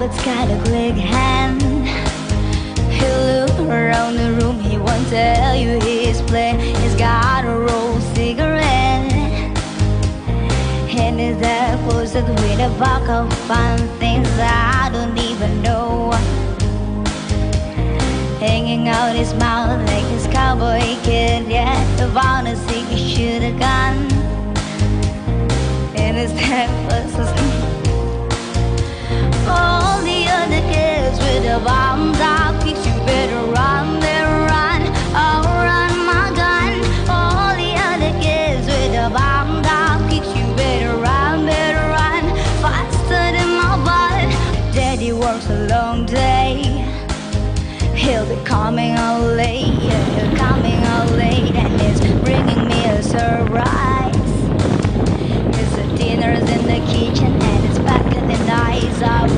but it's got a quick hand. He look around the room, he won't tell you his plan. He's got a roll cigarette and his head closet with a box of fun things I don't even know. Hanging out his mouth like his cowboy kid. Yeah, the bonus he could shoot a gun. And his head was all the other kids with the bombs out. Kicks, you better run, better run. Oh, run my gun. All the other kids with the bombs out. Kicks, you better run, faster than my butt. Daddy works a long day. He'll be coming out late, yeah, he'll coming out late, and he's bringing me a surprise. His dinner's in the kitchen and it's packed in ice. I